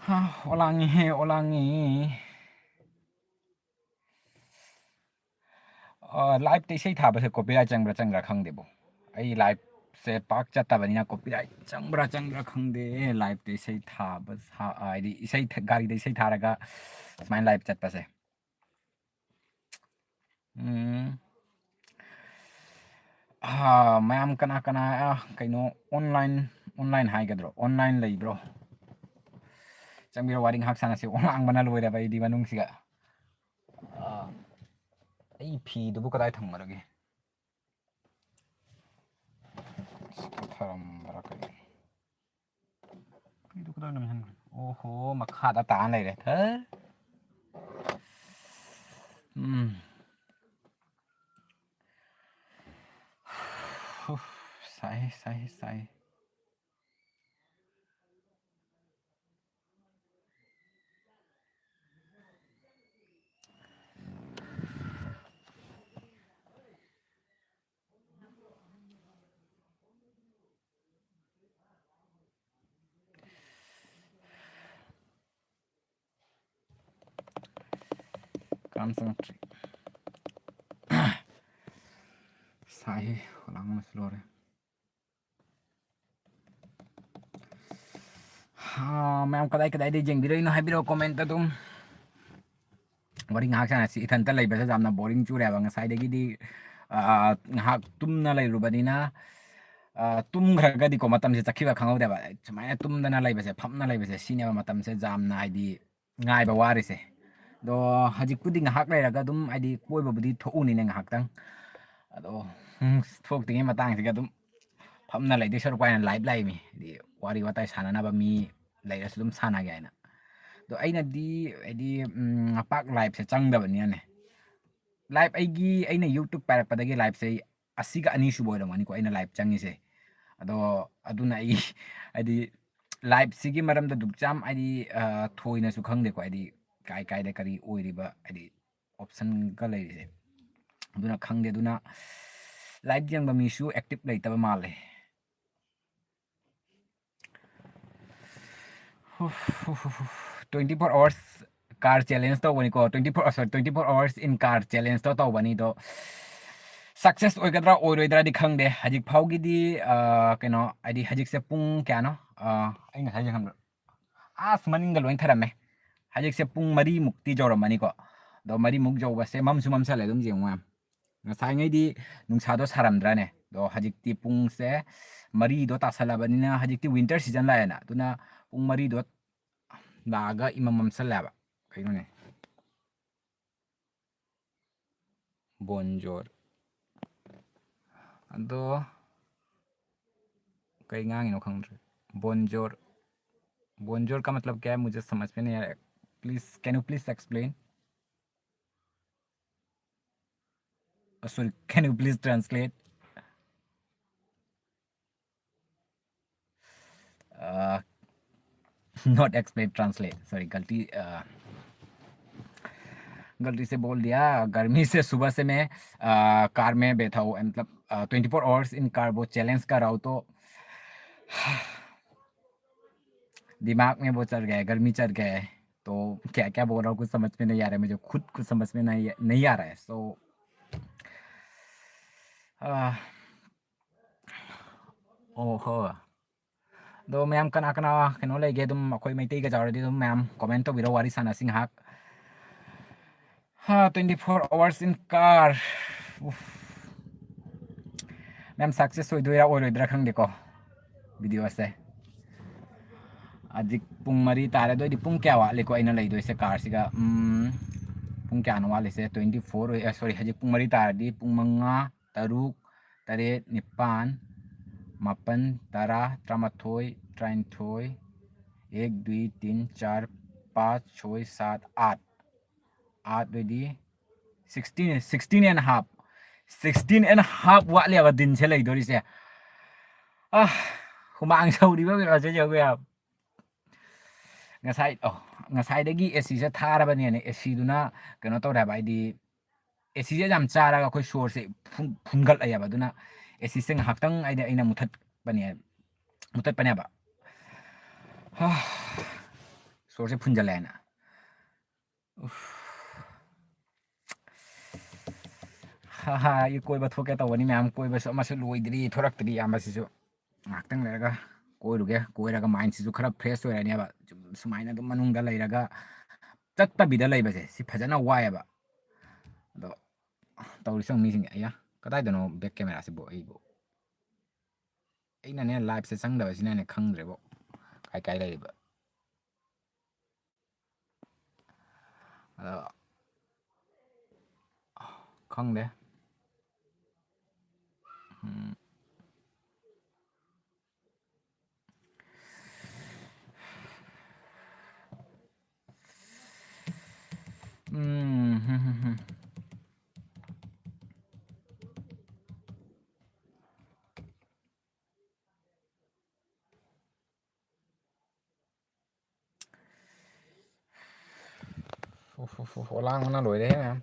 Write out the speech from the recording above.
오랑이 오랑이 라이브 때 이세 타버서 코피라이트 짱브라 캉데보 아이 라이브 세 빡 짰다버니나 코피라이트 짱브라 캉데 라이브 때 이세 타버 아이디 이세 가리데 이세 타라가 스마일 라이브 짰바세 mayam kana kaino online haigadro online leibro changbiro waring hak sana se online bana loira bai di manung siga ai phi du bu kadai thangmarage tharam barakai phi du kadai nam han oho makha da ta lai re thar sai kam sang sai holang maslore mayam kadai de jeng biro ino habiro comment adum waring hak sana si ithan ta lei ba jamna boring chu re ba ngasai de gi di hak tumna lei rubanina tum khraga di ko matam se chakhiba khangau de ba chumai tum dana lei ba se phamna lei ba se sine ba matam se jamna aidi ngai ba wari se do hajik pudi ngahak lei raga dum aidi koi ba budi tho uni ne ngahak tang ado thok tingi matang se ga dum phamna lei de sor pa live lai mi di wari watai sana na ba mi lei as dum sana ga ina do aina di aidi pak live se chang da ba ni ne live aigi aina youtube parak padagi live se asiga ani shu boy ramani ko aina live changi se ado aduna ai adi live sigi maram da dukjam adi thoina su khang de ko adi kai de kari oiriba adi option ka lai se aduna khang de aduna live jang ba mi su active lai taba male 24 hours car challenge to bani ko 24 hours in car challenge to bani do success oigadra oiroidra di khangde hajik phaugi di keno adi hajik se pung kya no ai nga hajik hamro as maning da loin tharame hajik se pung mari mukti joro mani ko do mari muk jo ba se mam sum sale dum jengwa nga sai ngai di nungsa do saramdra ne do hajik ti pung se mari do ta sala bani na hajik ti winter season la na tuna pung mari do daga imam sala ba kaino ne bonjour ado कई ngang ino khang bonjour bonjour का मतलब क्या है मुझे समझ में नहीं आ रहा please can you please explain sorry can you please translate not explain translate sorry गलती से बोल दिया गर्मी से सुबह से मैं कार में बैठा हूँ मतलब 24 आवर्स इन कार वो चैलेंज कर रहा हूँ तो दिमाग में वो चढ़ गया है गर्मी चढ़ गया है तो क्या क्या बोल रहा हूँ कुछ समझ में नहीं आ रहा है मुझे खुद कुछ समझ में नहीं आ रहा है सो ओहो दो मैम कना कना कनो लेगे तुम कोई मैते का जावड़ी तुम मैम कमेंट तो बिरो वारी साना सिंह हाक 24 hours in car ma'am success होई दोया ओरोइद्रा खंग देखो वीडियो से अजिक पुंग मरी तारे दो दि पुंग क्या वाले को आइना लई दो से कार सिगा पुंग क्या नो वाले से 24 सॉरी हजिक पुंग मरी तारे दि पुंग मंगा तरुक तरे निपान मापन तारा त्रमाथोय ट्राइनथोय 1 2 3 4 5 6 7 8 8 दी 16 and a half 16 and a half वाले अब दिन से लई दोरी से हुमांग सौरी बा बिरा से जवे अब ngasai dagi AC se thara bani ne AC duna kano to ra bai di AC je jam chara ga khoi sor se phungal aya ba duna AC se haktang aina muthat bani ba ꯁꯣꯔꯁꯦ ꯐꯨꯟꯖꯜꯂꯛꯑꯦꯅ ꯍꯥ ꯑꯩ ꯀꯣꯏꯕ ꯊꯣꯛꯀꯦ ꯇꯧꯕꯅꯤ ꯃꯌꯥꯝ ꯀꯣꯏꯕꯁꯨ ꯑꯃꯁꯨ ꯂꯣꯏꯗ꯭ꯔꯤ ꯊꯣꯔꯛꯇ꯭ꯔꯤ ꯏꯌꯥꯝꯕꯁꯤꯁꯨ ꯉꯥꯏꯍꯥꯛꯇꯪ ꯂꯩꯔꯒ ꯀꯣꯏꯔꯒ ꯃꯥꯏꯟꯁꯤꯁꯨ ꯈꯔ ꯐ꯭ꯔꯦꯁ ꯑꯣꯏꯔꯅꯦꯕ ꯁꯨꯃꯥꯏꯅ ꯑꯗꯨꯝ ꯃꯅꯨꯡꯗ ꯂꯩꯔꯒ ꯆꯠꯇꯕꯤꯗ ꯂꯩꯕꯁꯦ ꯁꯤ ꯐꯖꯅ ꯋꯥꯏꯑꯦꯕ ꯑꯗꯣ ꯇꯧꯔꯤꯁꯤ ꯃꯤꯁꯤꯡꯁꯦ ꯑయ్ꯌꯥ ꯀꯗꯥꯏꯗꯅꯣ ꯕꯦꯛ ꯀꯦꯃꯦꯔꯥꯁꯤꯕꯨ ꯑꯩꯅꯅꯦ ꯂꯥꯏꯞꯁꯦ ꯆꯪꯗꯕꯁꯤꯅꯅꯦ ꯈꯪꯗ꯭ꯔꯦꯕꯣ ꯀꯥꯏ ꯂꯩꯔꯤꯕ ꯑꯗꯣ ꯈꯪꯗꯦ ꯑꯣꯂꯥꯡꯕꯅ ꯂꯣꯏꯔꯦ ꯃꯌꯥꯝ